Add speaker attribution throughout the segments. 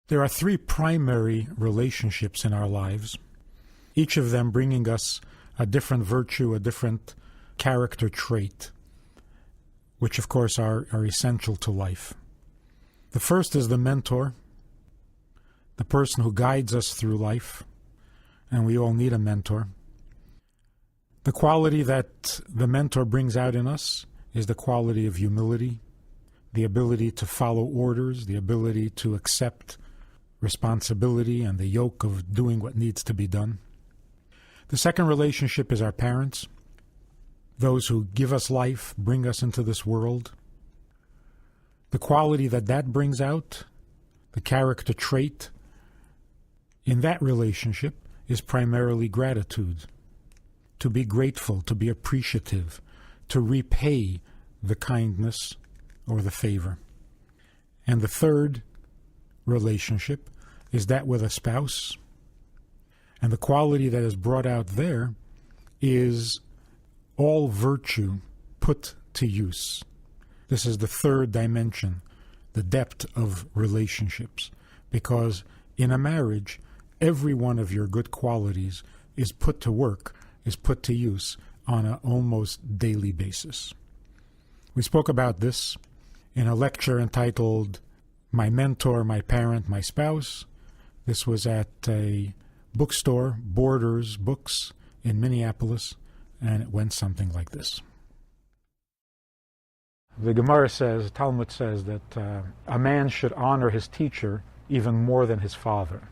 Speaker 1: There are three primary relationships in our lives, each of them bringing us a different virtue, a different character trait, which of course are essential to life. The first is the mentor, the person who guides us through life, and we all need a mentor. The quality that the mentor brings out in us is the quality of humility, the ability to follow orders, the ability to accept responsibility and the yoke of doing what needs to be done. The second relationship is our parents, those who give us life, bring us into this world. The quality that brings out, the character trait in that relationship is primarily gratitude. To be grateful, to be appreciative, to repay the kindness or the favor. And the third relationship is that with a spouse. And the quality that is brought out there is all virtue put to use. This is the third dimension, the depth of relationships. Because in a marriage, every one of your good qualities is put to work, is put to use on an almost daily basis. We spoke about this in a lecture entitled My Mentor, My Parent, My Spouse. This was at a bookstore, Borders Books, in Minneapolis, and it went something like this. The Gemara says, Talmud says that a man should honor his teacher even more than his father.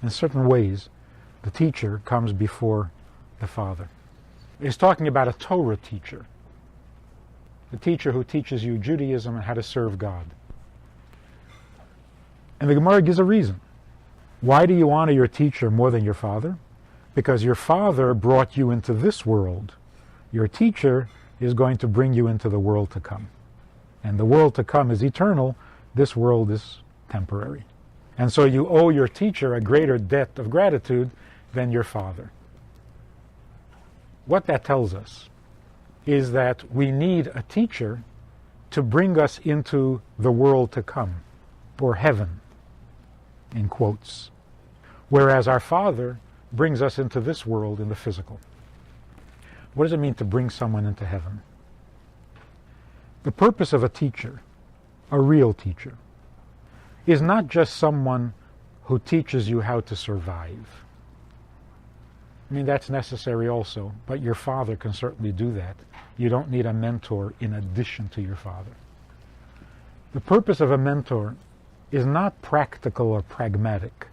Speaker 1: In certain ways, the teacher comes before the father. He's talking about a Torah teacher, the teacher who teaches you Judaism and how to serve God. And the Gemara gives a reason. Why do you honor your teacher more than your father? Because your father brought you into this world. Your teacher is going to bring you into the world to come. And the world to come is eternal. This world is temporary. And so you owe your teacher a greater debt of gratitude than your father. What that tells us is that we need a teacher to bring us into the world to come, or heaven, in quotes, whereas our Father brings us into this world in the physical. What does it mean to bring someone into heaven? The purpose of a teacher, a real teacher, is not just someone who teaches you how to survive. I mean, that's necessary also, but your father can certainly do that. You don't need a mentor in addition to your father. The purpose of a mentor is not practical or pragmatic.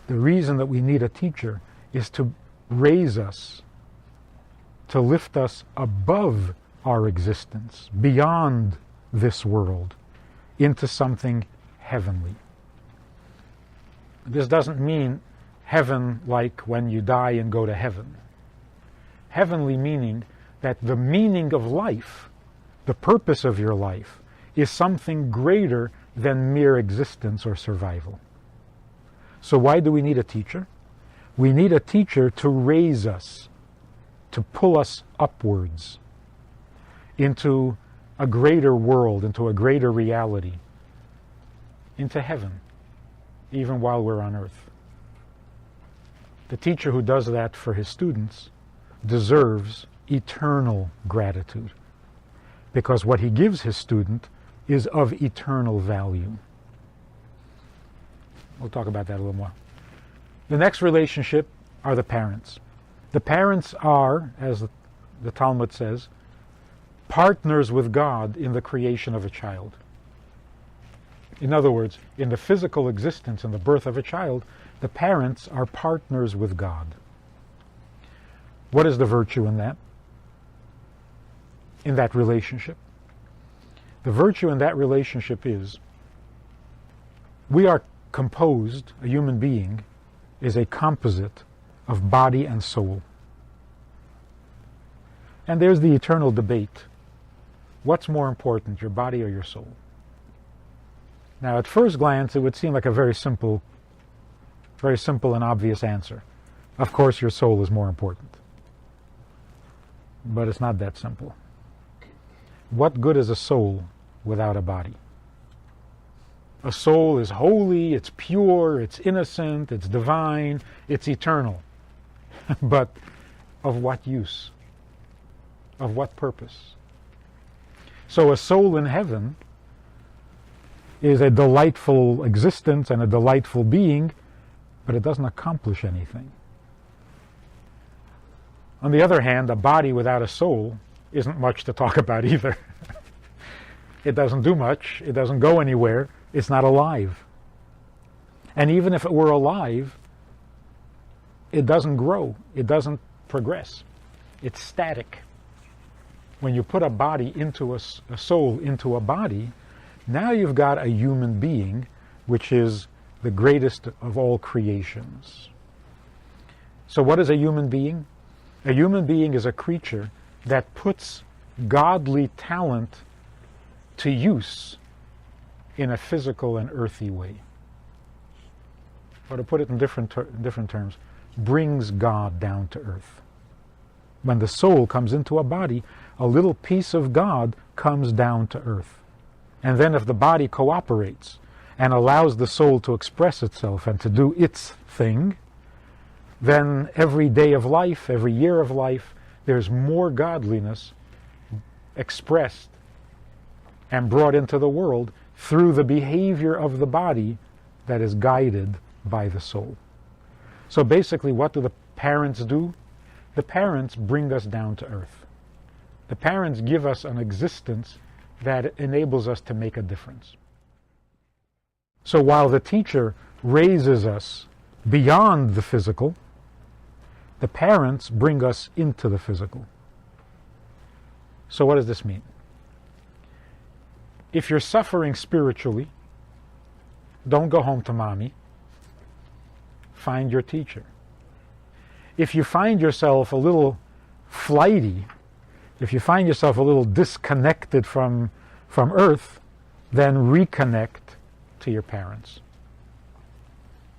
Speaker 1: The reason that we need a teacher is to raise us, to lift us above our existence, beyond this world, into something heavenly. This doesn't mean heaven like when you die and go to heaven. Heavenly meaning that the meaning of life, the purpose of your life, is something greater than mere existence or survival. So why do we need a teacher? We need a teacher to raise us, to pull us upwards into a greater world, into a greater reality, into heaven, even while we're on earth. The teacher who does that for his students deserves eternal gratitude, because what he gives his student is of eternal value. We'll talk about that a little more. The next relationship are the parents. The parents are, as the Talmud says, partners with God in the creation of a child. In other words, in the physical existence and the birth of a child, the parents are partners with God. What is the virtue in that? In that relationship? The virtue in that relationship is we are composed, a human being is a composite of body and soul. And there's the eternal debate. What's more important, your body or your soul? Now, at first glance, it would seem like a very simple and obvious answer. Of course, your soul is more important. But it's not that simple. What good is a soul without a body? A soul is holy, it's pure, it's innocent, it's divine, it's eternal. But of what use? Of what purpose? So a soul in heaven is a delightful existence and a delightful being, but it doesn't accomplish anything. On the other hand, a body without a soul isn't much to talk about either. It doesn't do much, it doesn't go anywhere, it's not alive. And even if it were alive, it doesn't grow, it doesn't progress. It's static. When you put a body into a soul into a body, now you've got a human being, which is the greatest of all creations. So what is a human being? A human being is a creature that puts godly talent to use in a physical and earthy way. Or to put it in different terms, brings God down to earth. When the soul comes into a body, a little piece of God comes down to earth. And then if the body cooperates and allows the soul to express itself and to do its thing, then every day of life, every year of life, there's more godliness expressed and brought into the world through the behavior of the body that is guided by the soul. So basically, what do the parents do? The parents bring us down to earth. The parents give us an existence that enables us to make a difference. So while the teacher raises us beyond the physical, the parents bring us into the physical. So what does this mean? If you're suffering spiritually, don't go home to mommy. Find your teacher. If you find yourself a little flighty, if you find yourself a little disconnected from earth, then reconnect to your parents.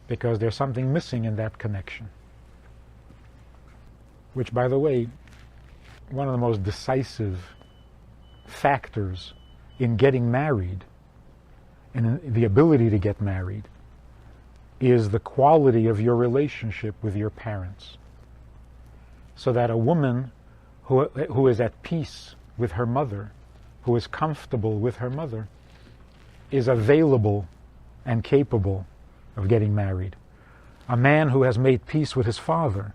Speaker 1: Because there's something missing in that connection. Which, by the way, one of the most decisive factors in getting married and in the ability to get married is the quality of your relationship with your parents. So that a woman who is at peace with her mother, who is comfortable with her mother, is available and capable of getting married. A man who has made peace with his father,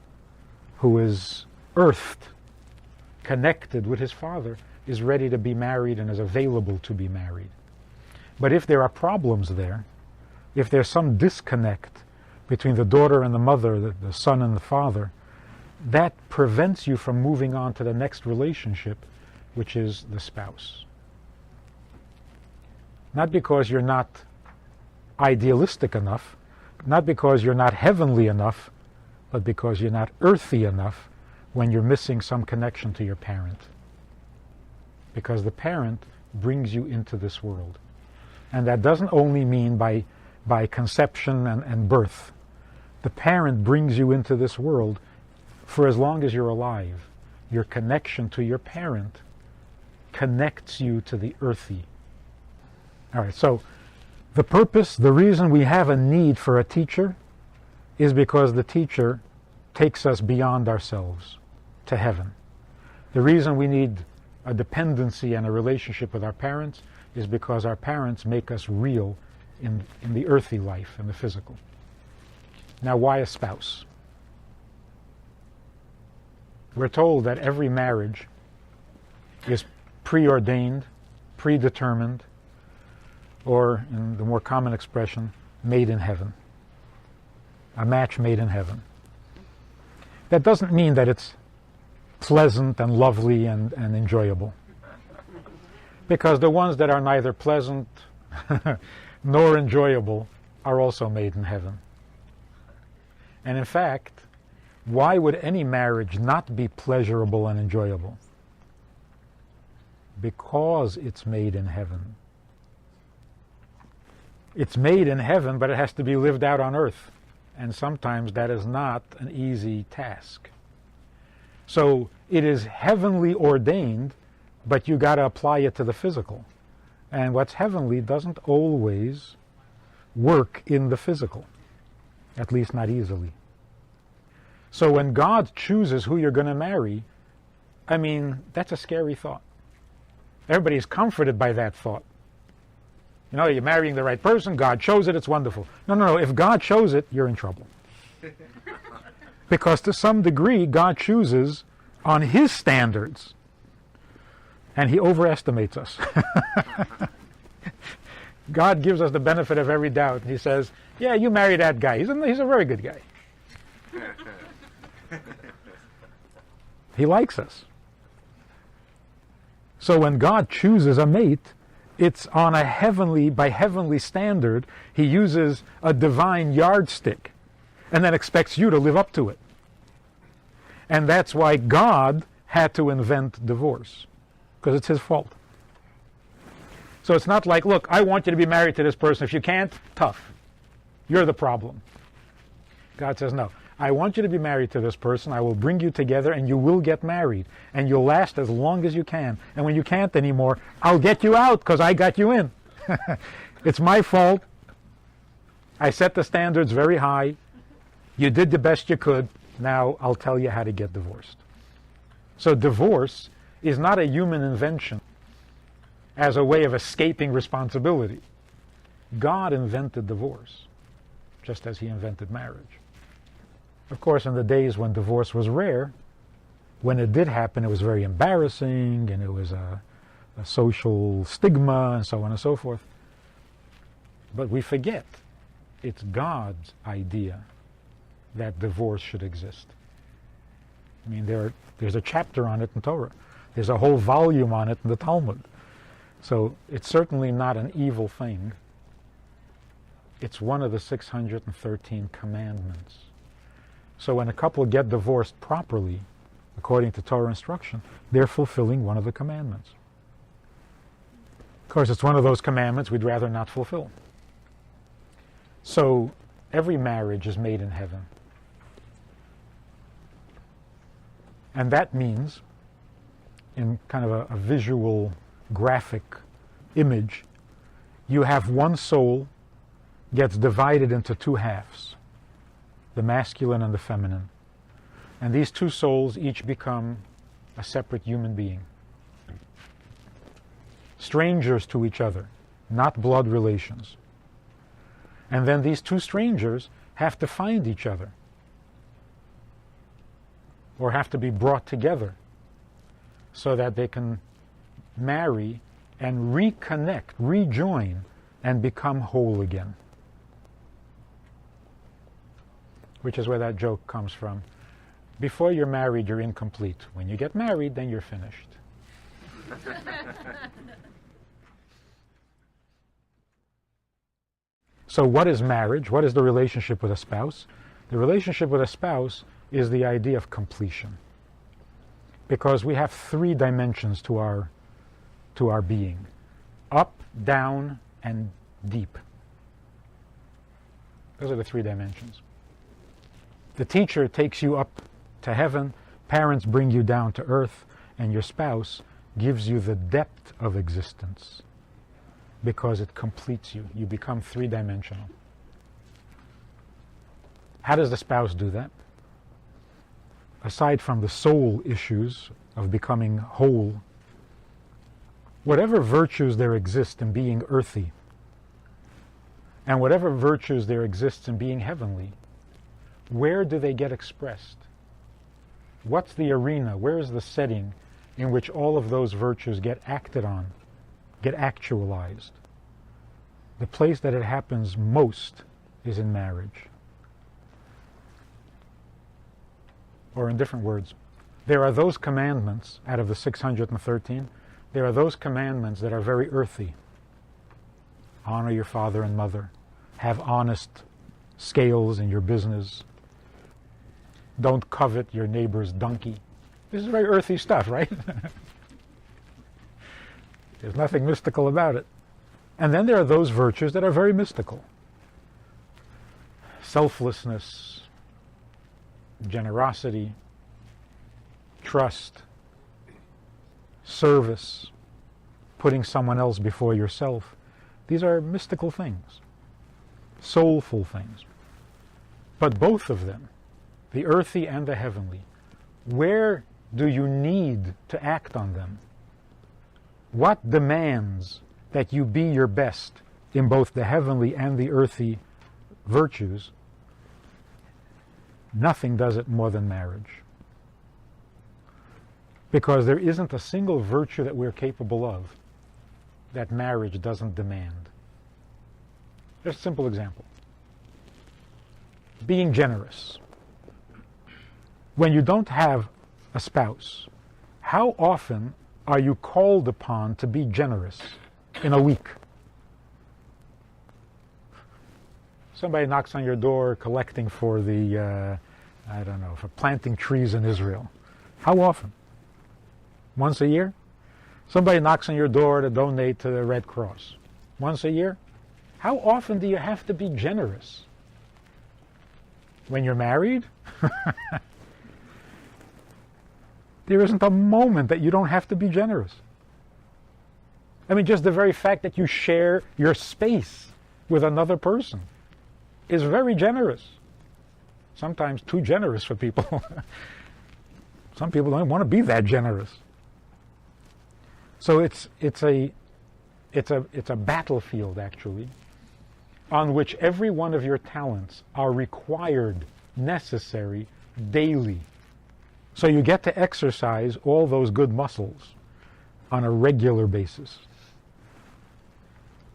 Speaker 1: who is earthed, connected with his father, is ready to be married and is available to be married. But if there are problems there, if there's some disconnect between the daughter and the mother, the son and the father, that prevents you from moving on to the next relationship, which is the spouse. Not because you're not idealistic enough, not because you're not heavenly enough, but because you're not earthy enough when you're missing some connection to your parent. Because the parent brings you into this world. And that doesn't only mean by conception and birth. The parent brings you into this world for as long as you're alive. Your connection to your parent connects you to the earthy. All right, so the purpose, the reason we have a need for a teacher is because the teacher takes us beyond ourselves to heaven. The reason we need a dependency and a relationship with our parents is because our parents make us real in the earthly life, in the physical. Now, why a spouse? We're told that every marriage is preordained, predetermined, or, in the more common expression, made in heaven. A match made in heaven. That doesn't mean that it's pleasant and lovely and enjoyable. Because the ones that are neither pleasant nor enjoyable are also made in heaven. And in fact, why would any marriage not be pleasurable and enjoyable? Because it's made in heaven. It's made in heaven, but it has to be lived out on earth. And sometimes that is not an easy task. So it is heavenly ordained, but you got to apply it to the physical. And what's heavenly doesn't always work in the physical, at least not easily. So when God chooses who you're going to marry, I mean, that's a scary thought. Everybody's comforted by that thought. You know, you're marrying the right person, God chose it, it's wonderful. No, if God chose it, you're in trouble. Because to some degree, God chooses on His standards, and He overestimates us. God gives us the benefit of every doubt. He says, yeah, you marry that guy. He's a very good guy. He likes us. So when God chooses a mate, it's on by heavenly standard. He uses a divine yardstick and then expects you to live up to it. And that's why God had to invent divorce, because it's His fault. So it's not like, look, I want you to be married to this person. If you can't, tough. You're the problem. God says, no, I want you to be married to this person. I will bring you together and you will get married. And you'll last as long as you can. And when you can't anymore, I'll get you out because I got you in. It's my fault. I set the standards very high. You did the best you could. Now I'll tell you how to get divorced. So divorce is not a human invention as a way of escaping responsibility. God invented divorce, just as He invented marriage. Of course, in the days when divorce was rare, when it did happen, it was very embarrassing, and it was a social stigma, and so on and so forth. But we forget, it's God's idea that divorce should exist. I mean, there's a chapter on it in Torah. There's a whole volume on it in the Talmud. So it's certainly not an evil thing. It's one of the 613 commandments. So when a couple get divorced properly, according to Torah instruction, they're fulfilling one of the commandments. Of course, it's one of those commandments we'd rather not fulfill. So every marriage is made in heaven. And that means, in kind of a visual, graphic image, you have one soul gets divided into two halves, the masculine and the feminine. And these two souls each become a separate human being. Strangers to each other, not blood relations. And then these two strangers have to find each other, or have to be brought together so that they can marry and reconnect, rejoin, and become whole again. Which is where that joke comes from. Before you're married, you're incomplete. When you get married, then you're finished. So what is marriage? What is the relationship with a spouse? The relationship with a spouse is the idea of completion. Because we have three dimensions to our being. Up, down, and deep. Those are the three dimensions. The teacher takes you up to heaven, parents bring you down to earth, and your spouse gives you the depth of existence because it completes you. You become three-dimensional. How does the spouse do that? Aside from the soul issues of becoming whole, whatever virtues there exist in being earthy, and whatever virtues there exists in being heavenly, where do they get expressed? What's the arena? Where is the setting in which all of those virtues get acted on, get actualized? The place that it happens most is in marriage. Or in different words, there are those commandments out of the 613, there are those commandments that are very earthy. Honor your father and mother. Have honest scales in your business. Don't covet your neighbor's donkey. This is very earthy stuff, right? There's nothing mystical about it. And then there are those virtues that are very mystical. Selflessness, generosity, trust, service, putting someone else before yourself. These are mystical things. soulful things. But both of them, the earthy and the heavenly, where do you need to act on them? What demands that you be your best in both the heavenly and the earthy virtues? Nothing does it more than marriage. Because there isn't a single virtue that we're capable of that marriage doesn't demand. Just a simple example. Being generous. When you don't have a spouse, how often are you called upon to be generous in a week? Somebody knocks on your door collecting for the, for planting trees in Israel. How often? Once a year? Somebody knocks on your door to donate to the Red Cross. Once a year? How often do you have to be generous? When you're married? There isn't a moment that you don't have to be generous. I mean, just the very fact that you share your space with another person is very generous. Sometimes too generous for people. Some people don't want to be that generous. So it's a battlefield, actually, on which every one of your talents are required, necessary, daily. So you get to exercise all those good muscles on a regular basis.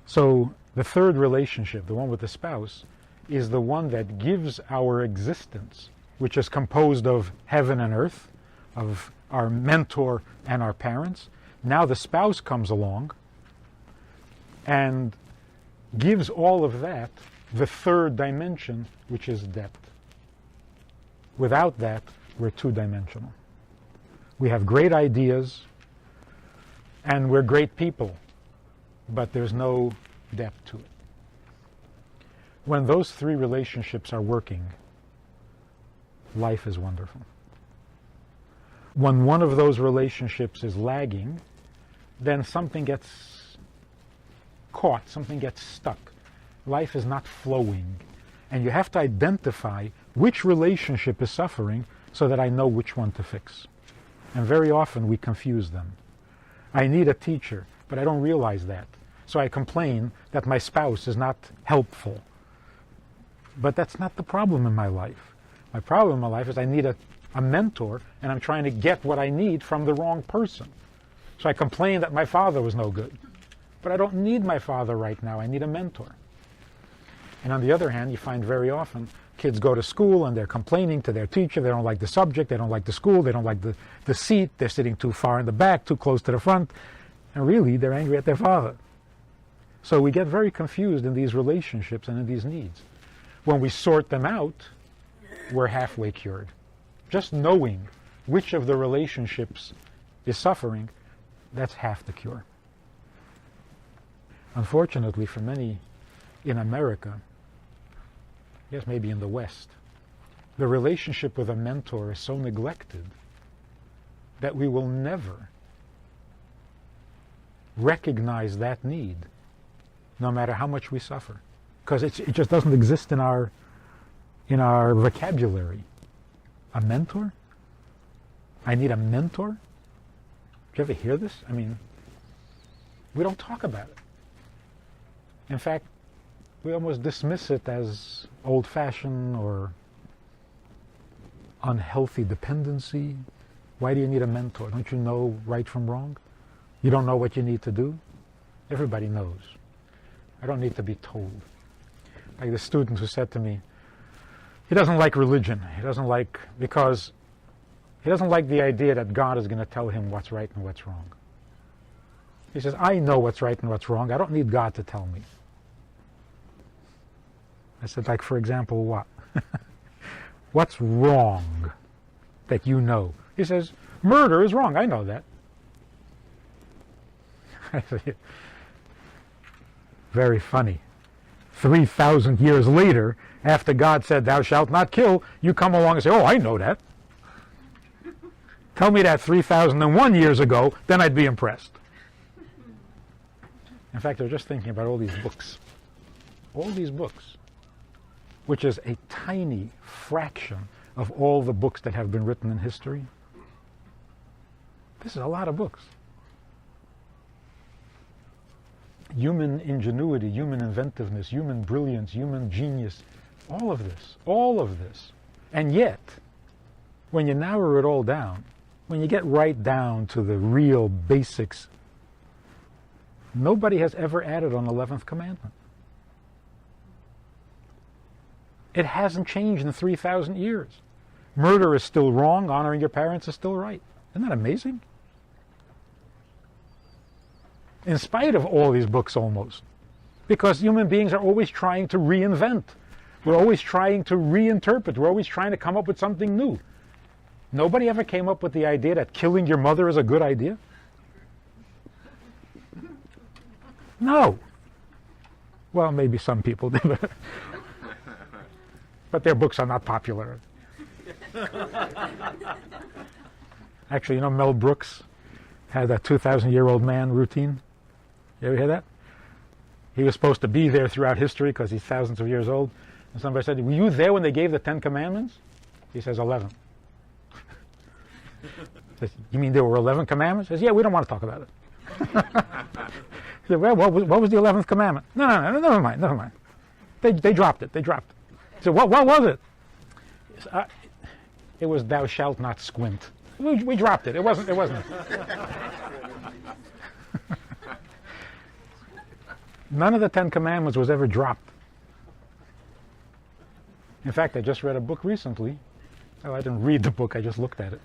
Speaker 1: So the third relationship, the one with the spouse, is the one that gives our existence, which is composed of heaven and earth, of our mentor and our parents. Now the spouse comes along and gives all of that the third dimension, which is depth. Without that, we're two-dimensional. We have great ideas and we're great people, but there's no depth to it. When those three relationships are working, life is wonderful. When one of those relationships is lagging, then something gets caught, something gets stuck. Life is not flowing. And you have to identify which relationship is suffering so that I know which one to fix. And very often we confuse them. I need a teacher, but I don't realize that. So I complain that my spouse is not helpful. But that's not the problem in my life. My problem in my life is I need a mentor, and I'm trying to get what I need from the wrong person. So I complain that my father was no good. But I don't need my father right now. I need a mentor. And on the other hand, you find very often kids go to school and they're complaining to their teacher. They don't like the subject. They don't like the school. They don't like the seat. They're sitting too far in the back, too close to the front. And really, they're angry at their father. So we get very confused in these relationships and in these needs. When we sort them out, we're halfway cured. Just knowing which of the relationships is suffering, that's half the cure. Unfortunately, for many in America, yes, maybe in the West, the relationship with a mentor is so neglected that we will never recognize that need, no matter how much we suffer, because it just doesn't exist in our vocabulary. A mentor? I need a mentor? Did you ever hear this? I mean, we don't talk about it. In fact, we almost dismiss it as old-fashioned or unhealthy dependency. Why do you need a mentor? Don't you know right from wrong? You don't know what you need to do? Everybody knows. I don't need to be told. Like the student who said to me, he doesn't like religion. Because he doesn't like the idea that God is going to tell him what's right and what's wrong. He says, I know what's right and what's wrong. I don't need God to tell me. I said, like, for example, what? What's wrong that you know? He says, murder is wrong. I know that. I said, very funny. 3,000 years later, after God said, thou shalt not kill, you come along and say, oh, I know that. Tell me that 3,001 years ago, then I'd be impressed. In fact, I was just thinking about all these books. All these books. which is a tiny fraction of all the books that have been written in history. This is a lot of books. Human ingenuity, human inventiveness, human brilliance, human genius, all of this, all of this. And yet, when you narrow it all down, when you get right down to the real basics, nobody has ever added on the 11th commandment. It hasn't changed in 3,000 years. Murder is still wrong, honoring your parents is still right. Isn't that amazing? In spite of all these books almost. Because human beings are always trying to reinvent. We're always trying to reinterpret. We're always trying to come up with something new. Nobody ever came up with the idea that killing your mother is a good idea? No. Well, maybe some people did. But their books are not popular. Actually, you know, Mel Brooks had that 2,000-year-old man routine. You ever hear that? He was supposed to be there throughout history because he's thousands of years old. And somebody said, were you there when they gave the 10 Commandments? He says, 11. Says, you mean there were 11 commandments? He says, yeah, we don't want to talk about it. He said, well, what was the 11th commandment? No, never mind. They dropped it. He said, what was it? He said, it was thou shalt not squint. We dropped it. It wasn't. None of the 10 Commandments was ever dropped. In fact, I just read a book recently. Oh, I didn't read the book, I just looked at it.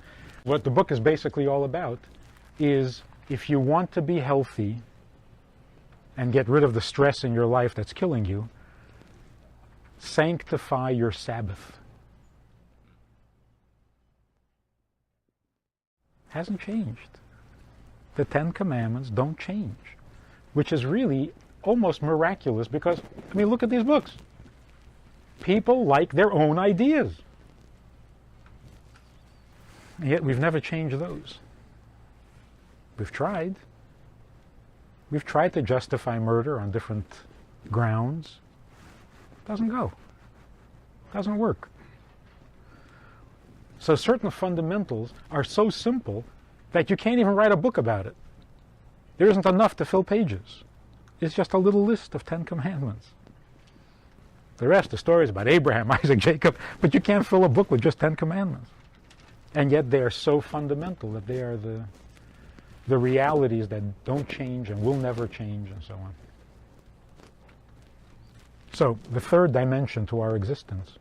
Speaker 1: What the book is basically all about is if you want to be healthy and get rid of the stress in your life that's killing you, sanctify your Sabbath. Hasn't changed. The 10 Commandments don't change, which is really almost miraculous because, I mean, look at these books. People like their own ideas. And yet we've never changed those. We've tried. We've tried to justify murder on different grounds. Doesn't go. Doesn't work. So certain fundamentals are so simple that you can't even write a book about it. There isn't enough to fill pages. It's just a little list of 10 Commandments. The rest, the stories about Abraham, Isaac, Jacob, but you can't fill a book with just 10 Commandments. And yet they are so fundamental that they are the realities that don't change and will never change and so on. So the third dimension to our existence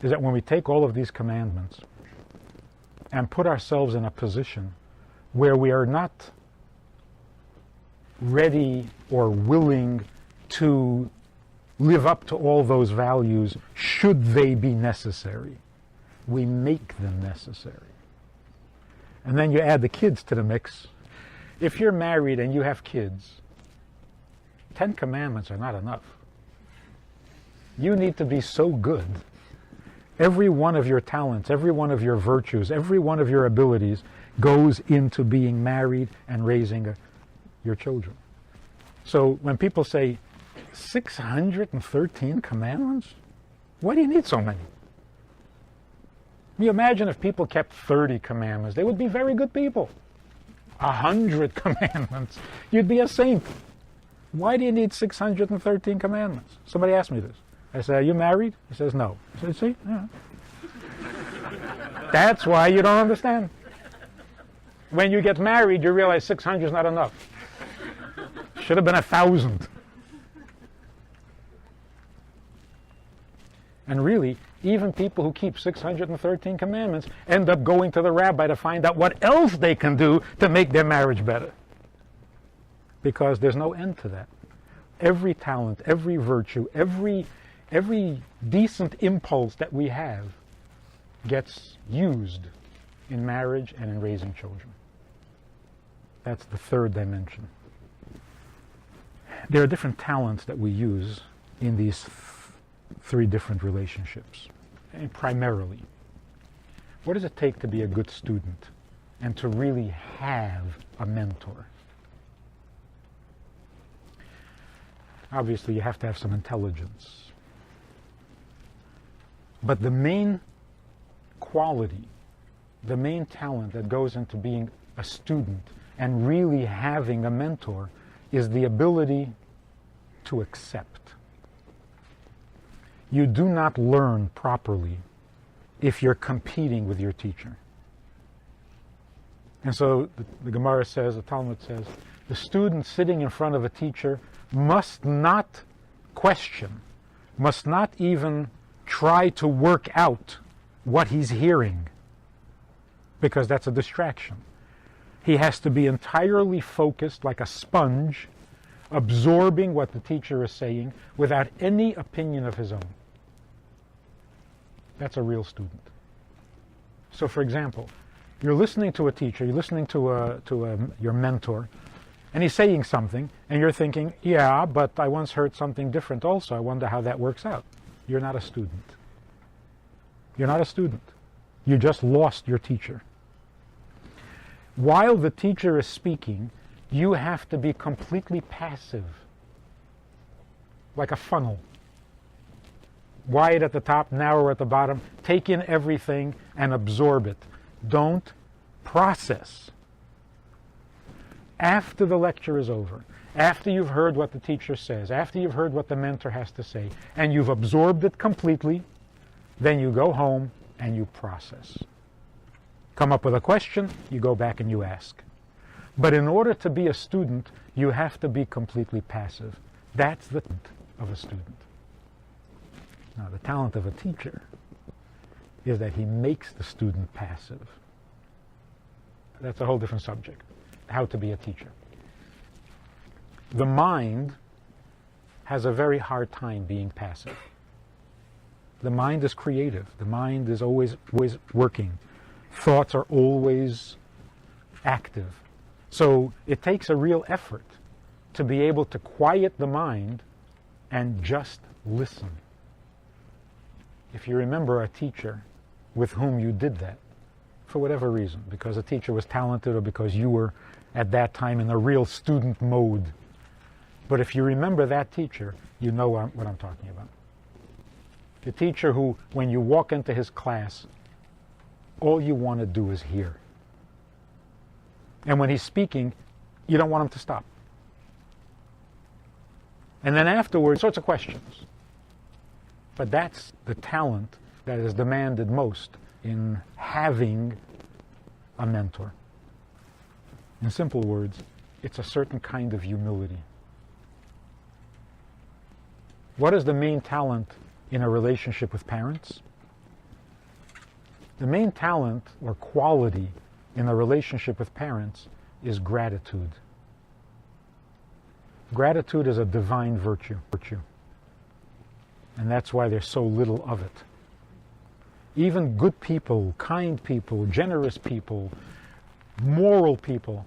Speaker 1: is that when we take all of these commandments and put ourselves in a position where we are not ready or willing to live up to all those values should they be necessary, we make them necessary. And then you add the kids to the mix. If you're married and you have kids, 10 Commandments are not enough. You need to be so good. Every one of your talents, every one of your virtues, every one of your abilities goes into being married and raising your children. So when people say 613 commandments, why do you need so many? You imagine if people kept 30 commandments, they would be very good people. 100 commandments, you'd be a saint. Why do you need 613 commandments? Somebody asked me this. I said, are you married? He says, no. I said, see? Yeah. That's why you don't understand. When you get married, you realize 600 is not enough. Should have been 1,000. And really, even people who keep 613 commandments end up going to the rabbi to find out what else they can do to make their marriage better. Because there's no end to that. Every talent, every virtue, every decent impulse that we have gets used in marriage and in raising children. That's the third dimension. There are different talents that we use in these three different relationships. And primarily, what does it take to be a good student and to really have a mentor? Obviously, you have to have some intelligence. But the main quality, the main talent that goes into being a student and really having a mentor is the ability to accept. You do not learn properly if you're competing with your teacher. And so the Gemara says, the Talmud says, the student sitting in front of a teacher must not question, must not even try to work out what he's hearing, because that's a distraction. He has to be entirely focused like a sponge, absorbing what the teacher is saying without any opinion of his own. That's a real student. So for example, you're listening to a teacher, you're listening to your mentor, and he's saying something, and you're thinking, yeah, but I once heard something different also. I wonder how that works out. You're not a student. You're not a student. You just lost your teacher. While the teacher is speaking, you have to be completely passive, like a funnel. Wide at the top, narrow at the bottom. Take in everything and absorb it. Don't process. After the lecture is over, after you've heard what the teacher says, after you've heard what the mentor has to say, and you've absorbed it completely, then you go home and you process. Come up with a question, you go back and you ask. But in order to be a student, you have to be completely passive. That's the talent of a student. Now, the talent of a teacher is that he makes the student passive. That's a whole different subject, how to be a teacher. The mind has a very hard time being passive. The mind is creative. The mind is always working. Thoughts are always active. So it takes a real effort to be able to quiet the mind and just listen. If you remember a teacher with whom you did that, for whatever reason, because a teacher was talented or because you were at that time in a real student mode. But if you remember that teacher, you know what I'm talking about. The teacher who, when you walk into his class, all you want to do is hear. And when he's speaking, you don't want him to stop. And then afterwards, sorts of questions. But that's the talent that is demanded most in having a mentor. In simple words, it's a certain kind of humility. What is the main talent in a relationship with parents? The main talent or quality in a relationship with parents is gratitude. Gratitude is a divine virtue. And that's why there's so little of it. Even good people, kind people, generous people, moral people,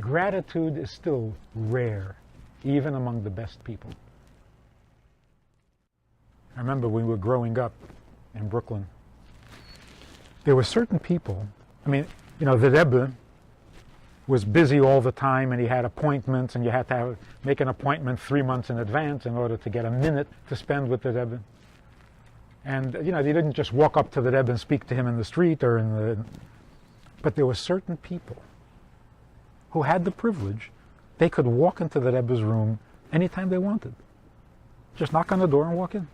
Speaker 1: gratitude is still rare, even among the best people. I remember when we were growing up in Brooklyn, there were certain people, I mean, you know, the Rebbe was busy all the time and he had appointments and you had to make an appointment 3 months in advance in order to get a minute to spend with the Rebbe. And, you know, they didn't just walk up to the Rebbe and speak to him in the street or in the... But there were certain people who had the privilege, they could walk into the Rebbe's room anytime they wanted. Just knock on the door and walk in.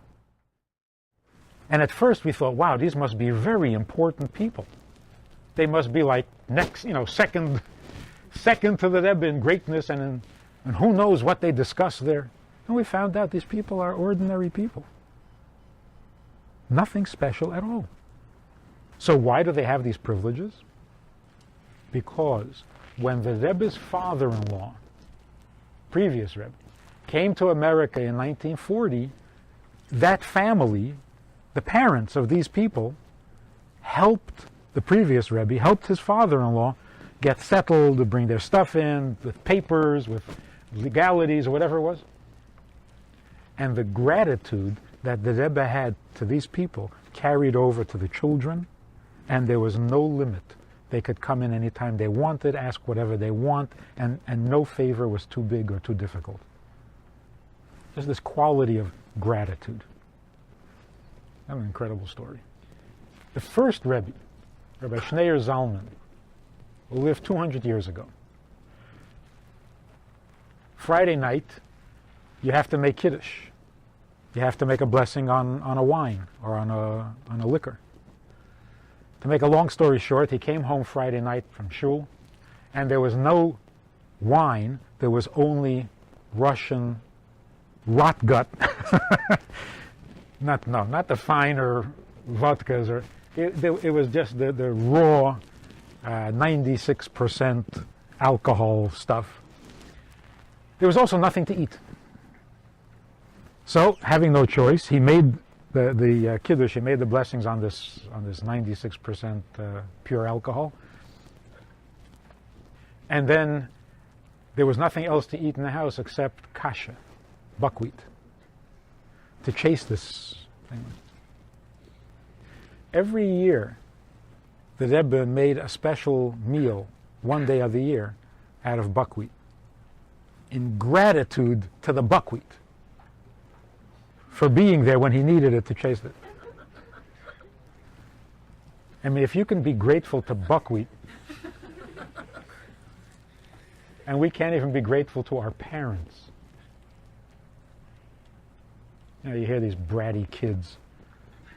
Speaker 1: And at first we thought, wow, these must be very important people. They must be like next, you know, second to the Rebbe in greatness and who knows what they discuss there. And we found out these people are ordinary people. Nothing special at all. So why do they have these privileges? Because when the Rebbe's father-in-law, previous Rebbe, came to America in 1940, that family, the parents of these people, helped the previous Rebbe, helped his father-in-law get settled, to bring their stuff in, with papers, with legalities, or whatever it was. And the gratitude that the Rebbe had to these people carried over to the children, and there was no limit. They could come in anytime they wanted, ask whatever they want, and no favor was too big or too difficult. There's this quality of gratitude. An incredible story. The first Rebbe, Rabbi Schneur Zalman, who lived 200 years ago. Friday night, you have to make Kiddush. You have to make a blessing on a wine or on a liquor. To make a long story short, he came home Friday night from shul, and there was no wine. There was only Russian rot gut. Not the finer vodkas. It was just the raw 96% alcohol stuff. There was also nothing to eat. So, having no choice, he made the Kiddush, he made the blessings on this 96% pure alcohol. And then there was nothing else to eat in the house except kasha, buckwheat, to chase this thing. Every year, the Rebbe made a special meal one day of the year out of buckwheat, in gratitude to the buckwheat for being there when he needed it to chase it. I mean, if you can be grateful to buckwheat, and we can't even be grateful to our parents. You hear these bratty kids.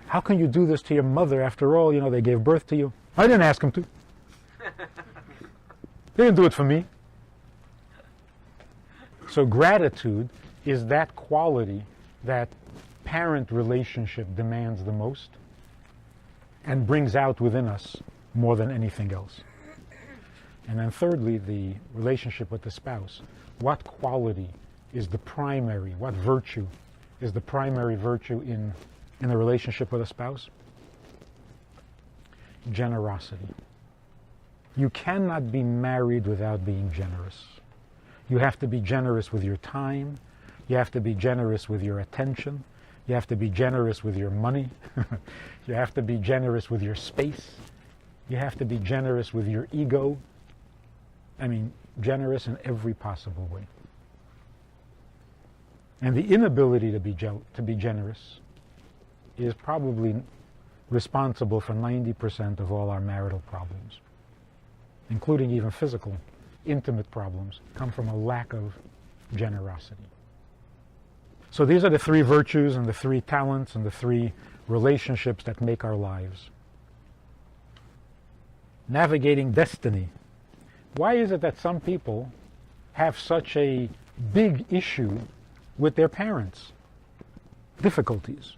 Speaker 1: How can you do this to your mother? After all, they gave birth to you. I didn't ask them to. They didn't do it for me. So gratitude is that quality that parent relationship demands the most and brings out within us more than anything else. And then thirdly, the relationship with the spouse. What quality is the primary, what virtue is the primary virtue in the relationship with a spouse? Generosity. You cannot be married without being generous. You have to be generous with your time. You have to be generous with your attention. You have to be generous with your money. You have to be generous with your space. You have to be generous with your ego. I mean, generous in every possible way. And the inability to be generous is probably responsible for 90% of all our marital problems, including even physical, intimate problems, come from a lack of generosity. So these are the three virtues and the three talents and the three relationships that make our lives. Navigating destiny. Why is it that some people have such a big issue with their parents? Difficulties.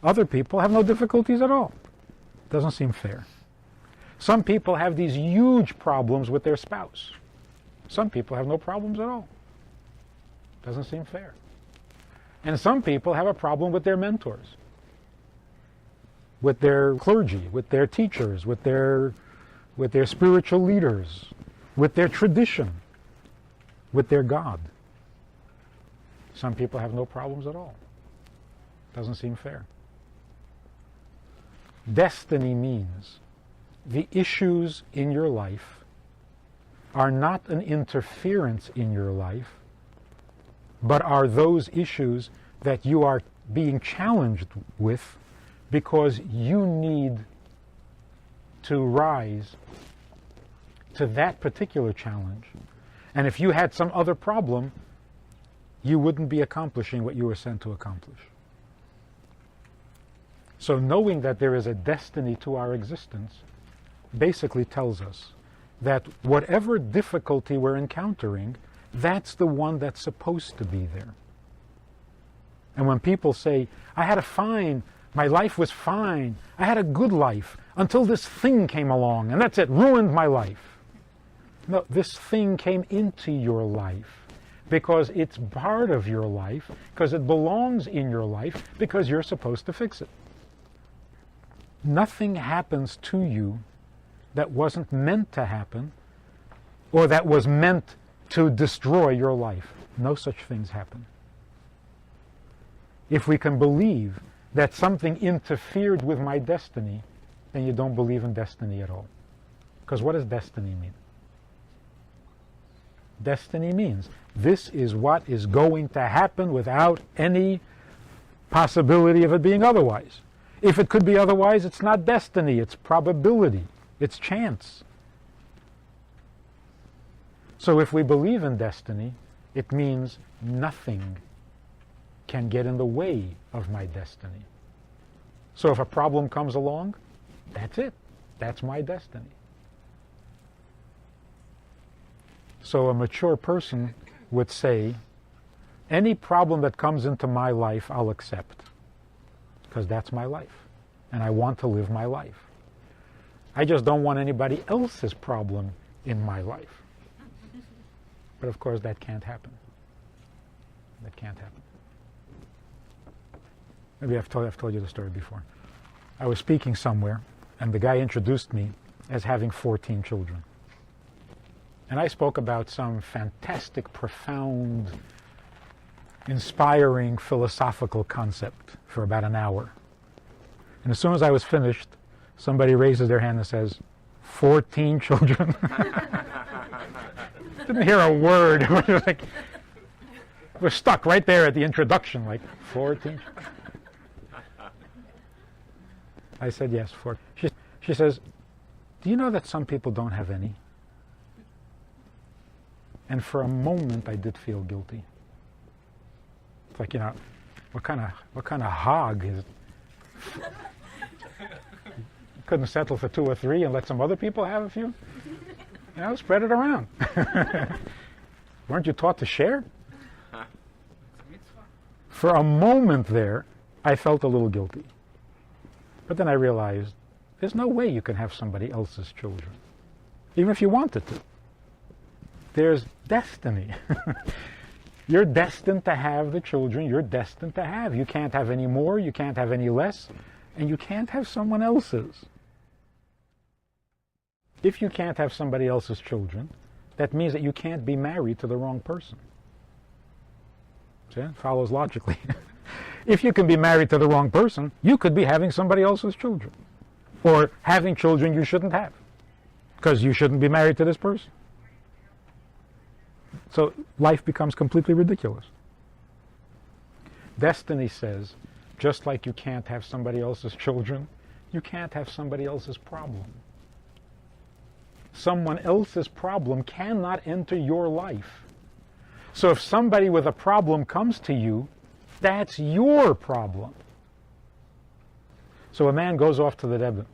Speaker 1: Other people have no difficulties at all. Doesn't seem fair. Some people have these huge problems with their spouse. Some people have no problems at all. Doesn't seem fair. And some people have a problem with their mentors, with their clergy, with their teachers, with their spiritual leaders, with their tradition, with their God. Some people have no problems at all. Doesn't seem fair. Destiny means the issues in your life are not an interference in your life, but are those issues that you are being challenged with because you need to rise to that particular challenge. And if you had some other problem, you wouldn't be accomplishing what you were sent to accomplish. So knowing that there is a destiny to our existence basically tells us that whatever difficulty we're encountering, that's the one that's supposed to be there. And when people say, my life was fine, I had a good life, until this thing came along, and that's it, ruined my life. No, this thing came into your life because it's part of your life, because it belongs in your life, because you're supposed to fix it. Nothing happens to you that wasn't meant to happen, or that was meant to destroy your life. No such things happen. If we can believe that something interfered with my destiny, then you don't believe in destiny at all. Because what does destiny mean? Destiny means this is what is going to happen without any possibility of it being otherwise. If it could be otherwise, it's not destiny, it's probability, it's chance. So if we believe in destiny, it means nothing can get in the way of my destiny. So if a problem comes along, that's it. That's my destiny. So a mature person would say, any problem that comes into my life, I'll accept. Because that's my life. And I want to live my life. I just don't want anybody else's problem in my life. But of course that can't happen. That can't happen. Maybe I've told you the story before. I was speaking somewhere, and the guy introduced me as having 14 children. And I spoke about some fantastic, profound, inspiring philosophical concept for about an hour. And as soon as I was finished, somebody raises their hand and says, 14 children? Didn't hear a word. We're stuck right there at the introduction, like 14. I said, yes, 14. She says, do you know that some people don't have any? And for a moment I did feel guilty. It's like, what kind of hog is it? Couldn't settle for 2 or 3 and let some other people have a few? Spread it around. Weren't you taught to share? For a moment there, I felt a little guilty. But then I realized, there's no way you can have somebody else's children, even if you wanted to. There's destiny. You're destined to have the children you're destined to have. You can't have any more, you can't have any less, and you can't have someone else's. If you can't have somebody else's children, that means that you can't be married to the wrong person. See, it follows logically. If you can be married to the wrong person, you could be having somebody else's children. Or having children you shouldn't have, because you shouldn't be married to this person. So life becomes completely ridiculous. Destiny says, just like you can't have somebody else's children, you can't have somebody else's problem. Someone else's problem cannot enter your life. So if somebody with a problem comes to you, that's your problem. So a man goes off to the Rebbe,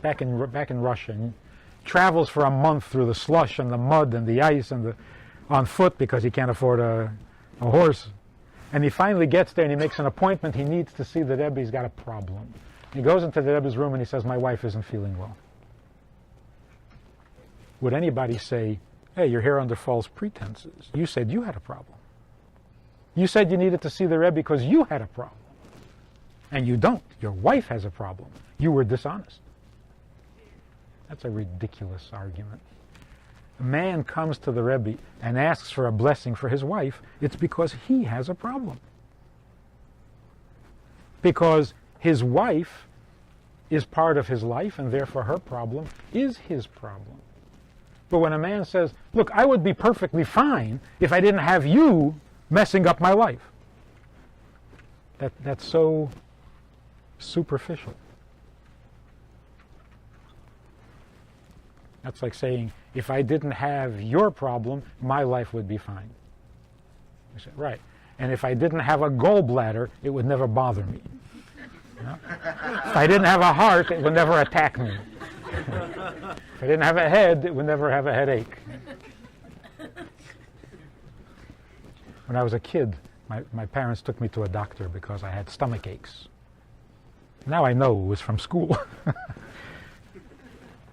Speaker 1: back in Russia, and travels for a month through the slush and the mud and the ice and on foot because he can't afford a horse. And he finally gets there and he makes an appointment. He needs to see the Rebbe. He's got a problem. He goes into the Rebbe's room and he says, my wife isn't feeling well. Would anybody say, hey, you're here under false pretenses? You said you had a problem. You said you needed to see the Rebbe because you had a problem. And you don't. Your wife has a problem. You were dishonest. That's a ridiculous argument. A man comes to the Rebbe and asks for a blessing for his wife. It's because he has a problem. Because his wife is part of his life, and therefore her problem is his problem. But when a man says, look, I would be perfectly fine if I didn't have you messing up my life, that's so superficial. That's like saying, if I didn't have your problem, my life would be fine. You say, right. And if I didn't have a gallbladder, it would never bother me. If I didn't have a heart, it would never attack me. If I didn't have a head, it would never have a headache. When I was a kid, my parents took me to a doctor because I had stomach aches. Now I know it was from school.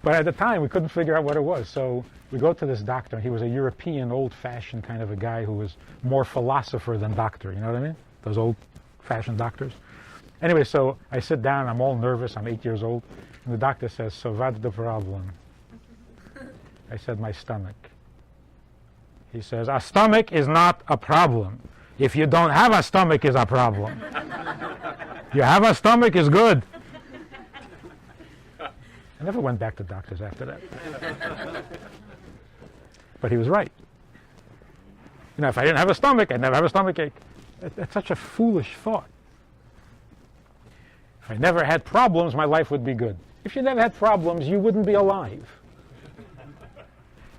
Speaker 1: But at the time, we couldn't figure out what it was. So we go to this doctor. He was a European, old-fashioned kind of a guy who was more philosopher than doctor. You know what I mean? Those old-fashioned doctors. Anyway, so I sit down. I'm all nervous. I'm 8 years old. And the doctor says, so what's the problem? I said, my stomach. He says, a stomach is not a problem. If you don't have a stomach, is a problem. You have a stomach is good. I never went back to doctors after that. But he was right. You know, if I didn't have a stomach, I'd never have a stomach ache. That's such a foolish thought. If I never had problems, my life would be good. If you never had problems, you wouldn't be alive.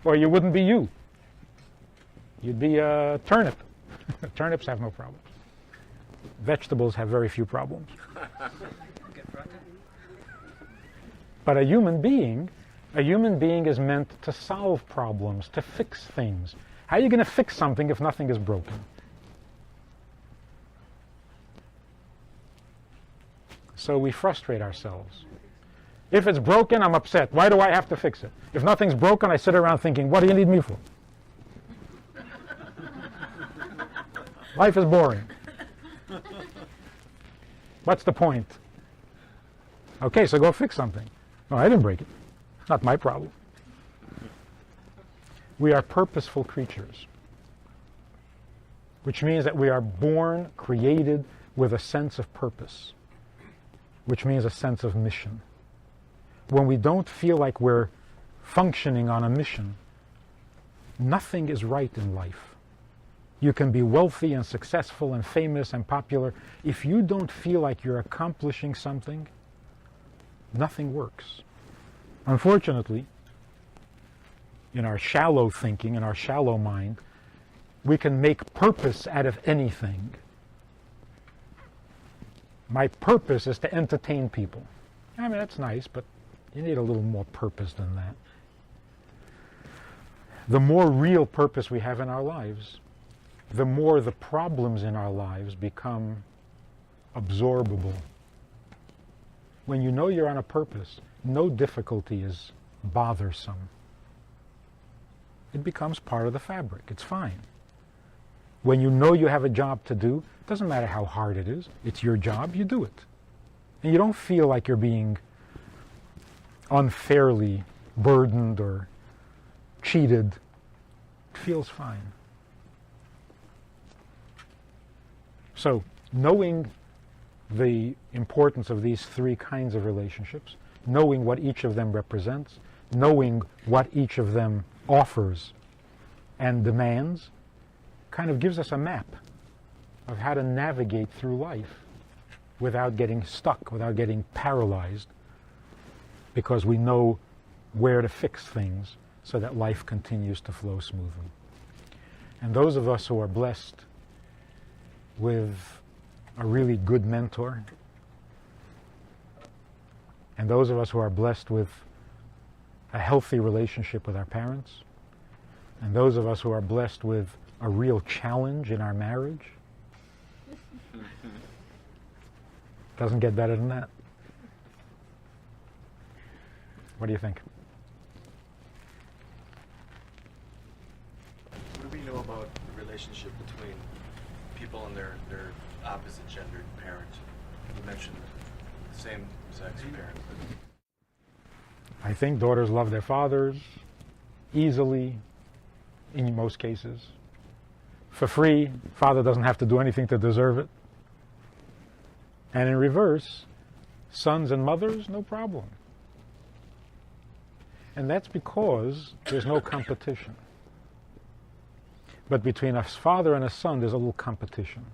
Speaker 1: Or you wouldn't be you. You'd be a turnip. Turnips have no problems. Vegetables have very few problems. But a human being is meant to solve problems, to fix things. How are you going to fix something if nothing is broken? So we frustrate ourselves. If it's broken, I'm upset. Why do I have to fix it? If nothing's broken, I sit around thinking, what do you need me for? Life is boring. What's the point? Okay, so go fix something. No, I didn't break it. It's not my problem. We are purposeful creatures, which means that we are born, created with a sense of purpose, which means a sense of mission. When we don't feel like we're functioning on a mission, nothing is right in life. You can be wealthy and successful and famous and popular. If you don't feel like you're accomplishing something, nothing works. Unfortunately, in our shallow thinking, in our shallow mind, we can make purpose out of anything. My purpose is to entertain people. I mean, that's nice, but you need a little more purpose than that. The more real purpose we have in our lives, the more the problems in our lives become absorbable. When you know you're on a purpose, no difficulty is bothersome. It becomes part of the fabric. It's fine. When you know you have a job to do, it doesn't matter how hard it is. It's your job, you do it. And you don't feel like you're being unfairly burdened or cheated. It feels fine. So, knowing the importance of these three kinds of relationships, knowing what each of them represents, knowing what each of them offers and demands, kind of gives us a map of how to navigate through life without getting stuck, without getting paralyzed, because we know where to fix things so that life continues to flow smoothly. And those of us who are blessed with a really good mentor, and those of us who are blessed with a healthy relationship with our parents, and those of us who are blessed with a real challenge in our marriage, doesn't get better than that. What do you think?
Speaker 2: What do we know about the relationship between people and their opposite gendered parent? You mentioned the same sex parent.
Speaker 1: I think daughters love their fathers easily, in most cases. For free, father doesn't have to do anything to deserve it. And in reverse, sons and mothers, no problem. And that's because there's no competition. But between a father and a son, there's a little competition.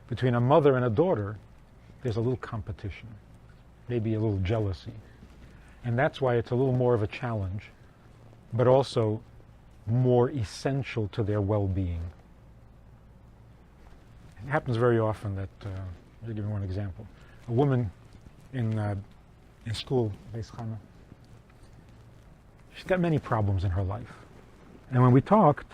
Speaker 1: Between a mother and a daughter, there's a little competition, maybe a little jealousy. And that's why it's a little more of a challenge, but also more essential to their well-being. It happens very often that, I'll give you one example. A woman in school, she's got many problems in her life. And when we talked,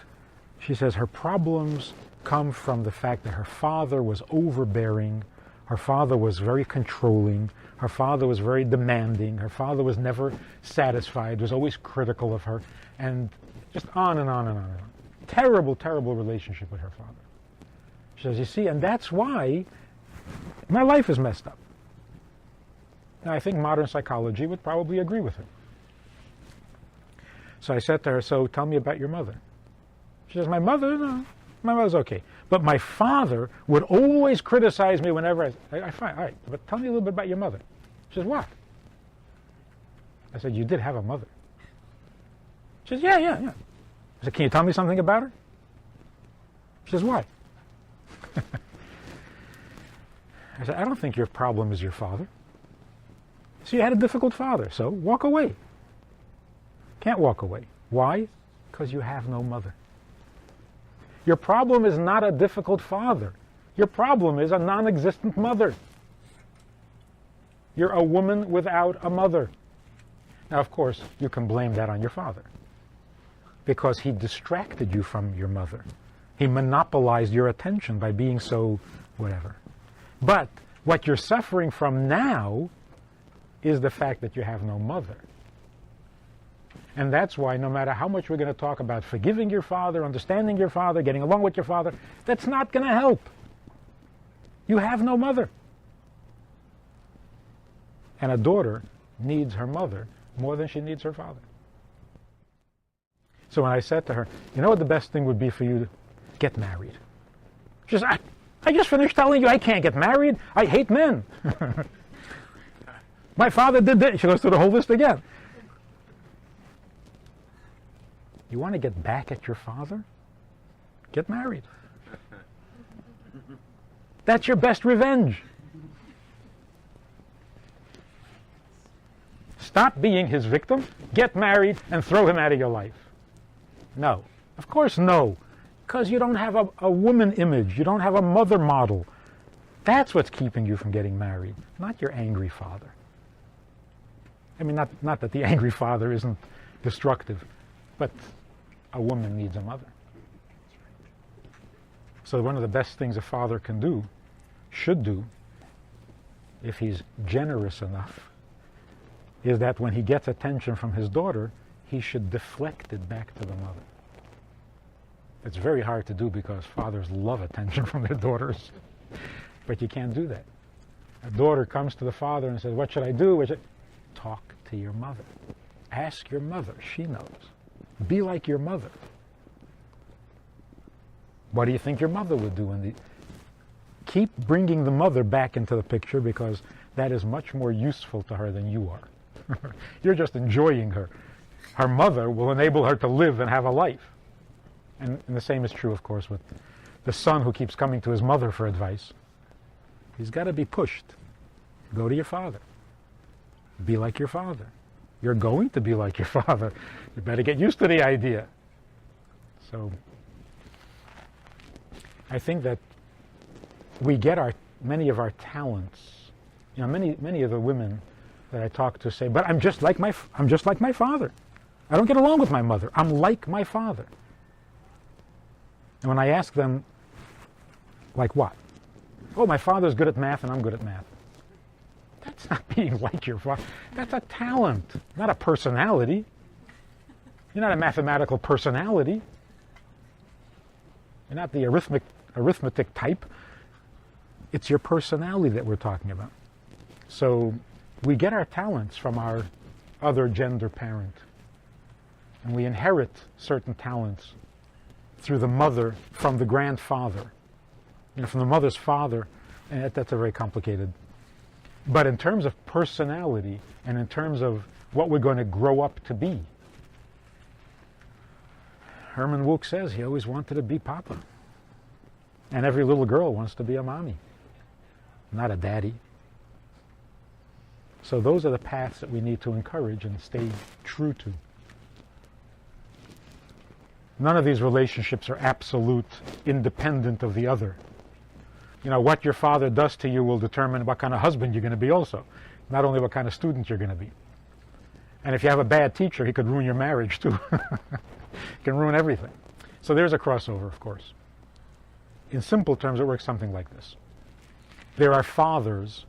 Speaker 1: she says her problems come from the fact that her father was overbearing, her father was very controlling, her father was very demanding, her father was never satisfied, was always critical of her, and just on and on and on and on. Terrible, terrible relationship with her father. She says, you see, and that's why my life is messed up. And I think modern psychology would probably agree with her. So I said to her, so tell me about your mother. She says, my mother? No, my mother's okay. But my father would always criticize me whenever I fine, all right, but tell me a little bit about your mother. She says, what? I said, you did have a mother. She says, yeah. I said, can you tell me something about her? She says, what? I said, I don't think your problem is your father. So you had a difficult father, so walk away. Can't walk away. Why? Because you have no mother. Your problem is not a difficult father. Your problem is a non-existent mother. You're a woman without a mother. Now, of course, you can blame that on your father, because he distracted you from your mother. He monopolized your attention by being so whatever. But what you're suffering from now is the fact that you have no mother. And that's why no matter how much we're going to talk about forgiving your father, understanding your father, getting along with your father, that's not going to help. You have no mother. And a daughter needs her mother more than she needs her father. So when I said to her, you know what the best thing would be for you to get married? She says, I just finished telling you I can't get married. I hate men. My father did this. She goes through the whole list again. You want to get back at your father? Get married. That's your best revenge. Stop being his victim, get married, and throw him out of your life. No. Of course no. Because you don't have a woman image. You don't have a mother model. That's what's keeping you from getting married, not your angry father. I mean, not that the angry father isn't destructive, but a woman needs a mother. So one of the best things a father can do, should do, if he's generous enough, is that when he gets attention from his daughter, he should deflect it back to the mother. It's very hard to do because fathers love attention from their daughters. But you can't do that. A daughter comes to the father and says, what should I do? Talk to your mother. Ask your mother. She knows. Be like your mother. What do you think your mother would do? Keep bringing the mother back into the picture, because that is much more useful to her than you are. You're just enjoying her. Her mother will enable her to live and have a life. And the same is true, of course, with the son who keeps coming to his mother for advice. He's got to be pushed. Go to your father. Be like your father. You're going to be like your father. You better get used to the idea. So I think that we get many of our talents. You know, many of the women that I talk to say, but I'm just like my father. I don't get along with my mother. I'm like my father. And when I ask them, like what? Oh, my father's good at math and I'm good at math. That's not being like your father. That's a talent, not a personality. You're not a mathematical personality. You're not the arithmetic type. It's your personality that we're talking about. So we get our talents from our other gender parent. And we inherit certain talents through the mother from the grandfather. You know, from the mother's father, and that's a very complicated. But in terms of personality and in terms of what we're going to grow up to be, Herman Wouk says he always wanted to be Papa. And every little girl wants to be a mommy, not a daddy. So those are the paths that we need to encourage and stay true to. None of these relationships are absolute, independent of the other. You know, what your father does to you will determine what kind of husband you're going to be also, not only what kind of student you're going to be. And if you have a bad teacher, he could ruin your marriage too. He can ruin everything. So there's a crossover, of course. In simple terms, it works something like this. There are fathers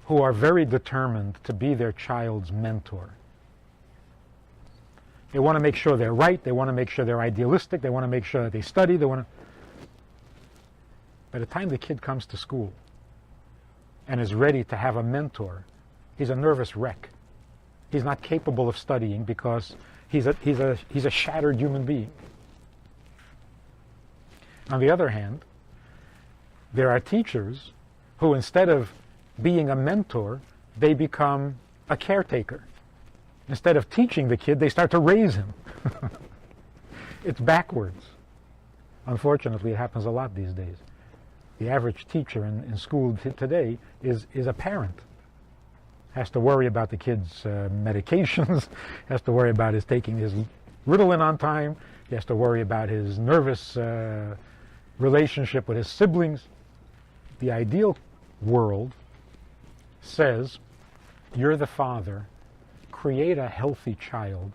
Speaker 1: who are very determined to be their child's mentor. They want to make sure they're right. They want to make sure they're idealistic. They want to make sure that they study. By the time the kid comes to school and is ready to have a mentor, he's a nervous wreck. He's not capable of studying because he's a shattered human being. On the other hand, there are teachers who, instead of being a mentor, they become a caretaker. Instead of teaching the kid, they start to raise him. It's backwards. Unfortunately, it happens a lot these days. The average teacher in school today is a parent. Has to worry about the kid's medications, has to worry about his taking his Ritalin on time, he has to worry about his nervous relationship with his siblings. The ideal world says, you're the father, create a healthy child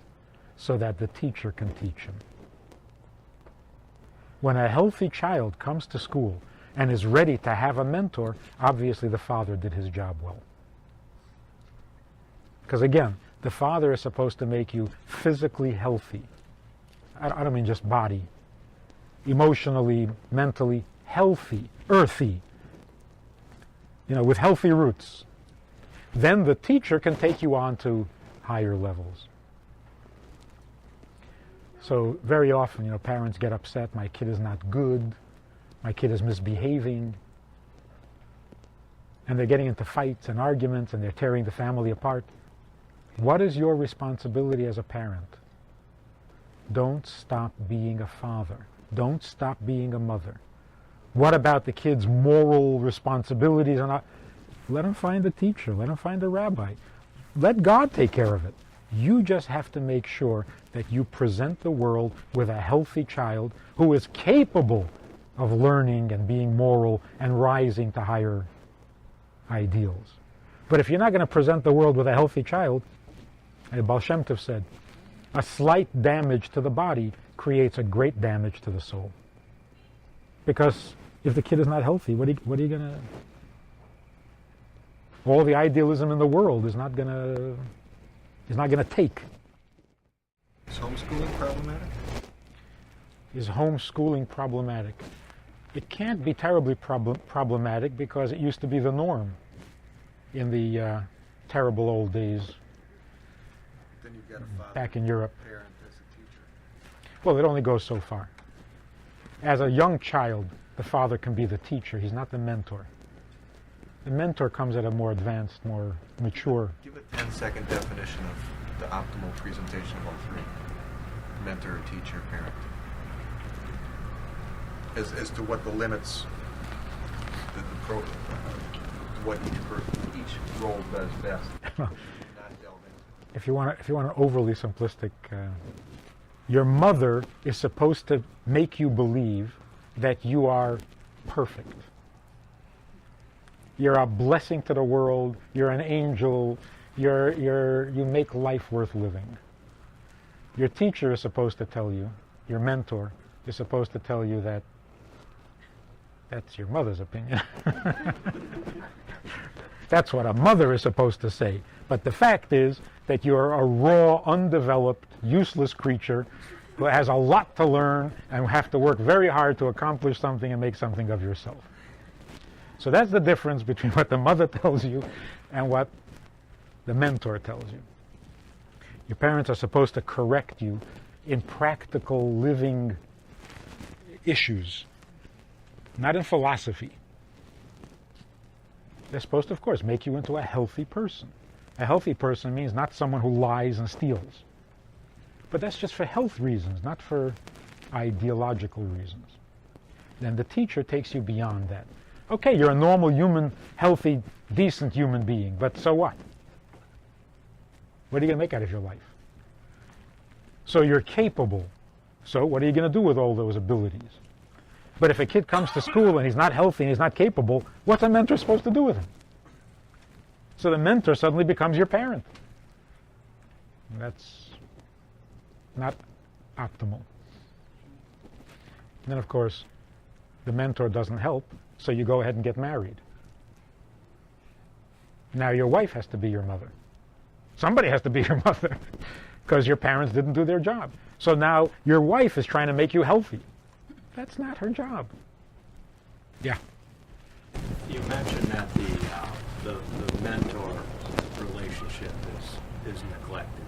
Speaker 1: so that the teacher can teach him. When a healthy child comes to school and is ready to have a mentor, obviously the father did his job well. Because again, the father is supposed to make you physically healthy. I don't mean just body. Emotionally, mentally healthy, earthy. With healthy roots. Then the teacher can take you on to higher levels. So very often, parents get upset, my kid is not good, my kid is misbehaving, and they're getting into fights and arguments and they're tearing the family apart. What is your responsibility as a parent? Don't stop being a father. Don't stop being a mother. What about the kid's moral responsibilities? Let them find a teacher. Let them find a rabbi. Let God take care of it. You just have to make sure that you present the world with a healthy child who is capable of learning and being moral and rising to higher ideals. But if you're not going to present the world with a healthy child, as Baal Shem Tov said, a slight damage to the body creates a great damage to the soul. Because if the kid is not healthy, what are you going to... All the idealism in the world is not going to take.
Speaker 2: Is homeschooling problematic?
Speaker 1: Is homeschooling problematic? It can't be terribly problematic because it used to be the norm in the terrible old days
Speaker 2: Then you've got a father,
Speaker 1: back in Europe.
Speaker 2: parent as a teacher.
Speaker 1: Well, it only goes so far. As a young child, the father can be the teacher. He's not the mentor. The mentor comes at a more advanced, more mature.
Speaker 2: Give a 10-second definition of the optimal presentation of all three. Mentor, teacher, parent. As to what the limits, what each role does best. Not delve into.
Speaker 1: If you want an overly simplistic, your mother is supposed to make you believe that you are perfect. You're a blessing to the world. You're an angel. You make life worth living. Your teacher is supposed to tell you, your mentor is supposed to tell you that that's your mother's opinion. That's what a mother is supposed to say. But the fact is that you're a raw, undeveloped, useless creature who has a lot to learn and have to work very hard to accomplish something and make something of yourself. So that's the difference between what the mother tells you and what the mentor tells you. Your parents are supposed to correct you in practical living issues, not in philosophy. They're supposed to, of course, make you into a healthy person. A healthy person means not someone who lies and steals. But that's just for health reasons, not for ideological reasons. Then the teacher takes you beyond that. Okay, you're a normal human, healthy, decent human being, but so what? What are you going to make out of your life? So you're capable. So what are you going to do with all those abilities? But if a kid comes to school and he's not healthy and he's not capable, what's a mentor supposed to do with him? So the mentor suddenly becomes your parent. That's not optimal. And then, of course, the mentor doesn't help, so you go ahead and get married. Now your wife has to be your mother. Somebody has to be your mother because your parents didn't do their job. So now your wife is trying to make you healthy. That's not her job. Yeah.
Speaker 3: You mentioned that the mentor relationship is neglected.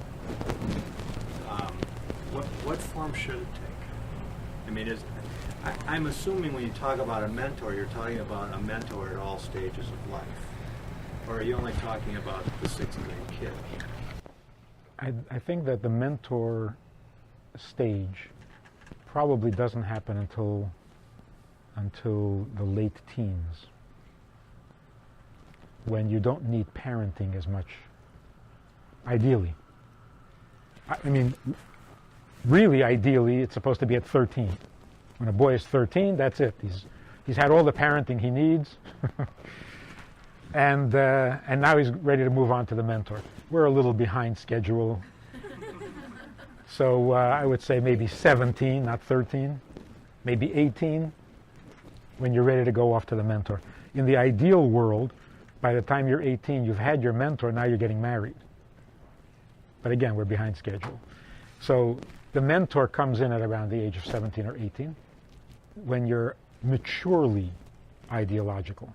Speaker 3: What form should it take? I mean, I'm assuming when you talk about a mentor, you're talking about a mentor at all stages of life. Or are you only talking about the 6th grade kid?
Speaker 1: I think that the mentor stage probably doesn't happen until until the late teens, when you don't need parenting as much, ideally. I mean, really ideally, it's supposed to be at 13. When a boy is 13, that's it. He's had all the parenting he needs, and now he's ready to move on to the mentor. We're a little behind schedule, so I would say maybe 17, not 13, maybe 18, when you're ready to go off to the mentor. In the ideal world, by the time you're 18, you've had your mentor, now you're getting married. But again, we're behind schedule. So the mentor comes in at around the age of 17 or 18, when you're maturely ideological.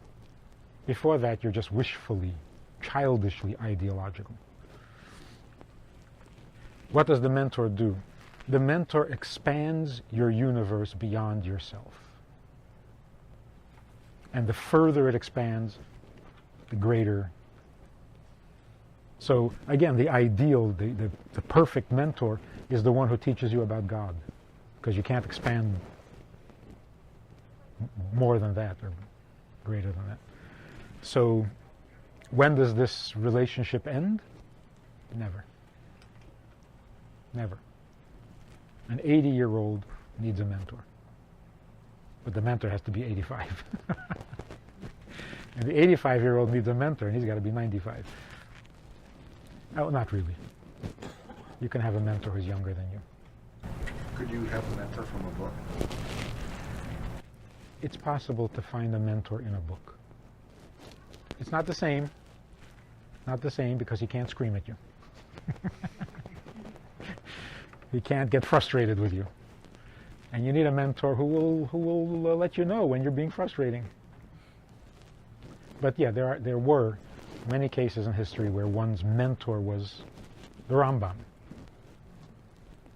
Speaker 1: Before that, you're just wishfully, childishly ideological. What does the mentor do? The mentor expands your universe beyond yourself. And the further it expands, the greater. So again, the ideal, the perfect mentor is the one who teaches you about God, because you can't expand more than that or greater than that. So when does this relationship end? Never. Never. An 80-year-old needs a mentor, but the mentor has to be 85. And the 85-year-old needs a mentor, and he's got to be 95. Oh, not really. You can have a mentor who's younger than you.
Speaker 2: Could you have a mentor from a book?
Speaker 1: It's possible to find a mentor in a book. It's not the same. Not the same, because he can't scream at you. He can't get frustrated with you. And you need a mentor who will let you know when you're being frustrating. But yeah, there were many cases in history where one's mentor was the Rambam.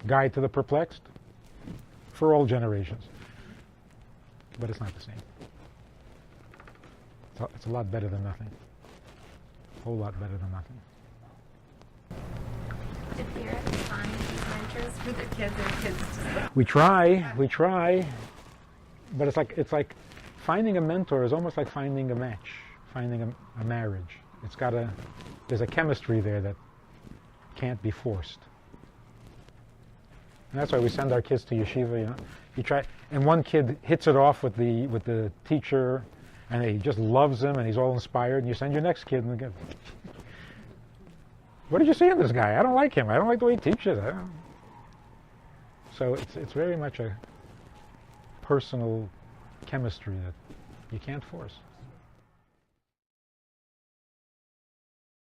Speaker 1: Guide to the Perplexed for all generations. But it's not the same. It's a lot better than nothing. A whole lot better than nothing.
Speaker 4: Do parents find these mentors for their kids, and kids just like...
Speaker 1: We try, but it's like finding a mentor is almost like finding a match, finding a marriage. There's a chemistry there that can't be forced. And that's why we send our kids to yeshiva. You try, and one kid hits it off with the teacher, and he just loves him, and he's all inspired. And you send your next kid, and again, what did you see in this guy? I don't like him. I don't like the way he teaches. So it's very much a personal chemistry that you can't force.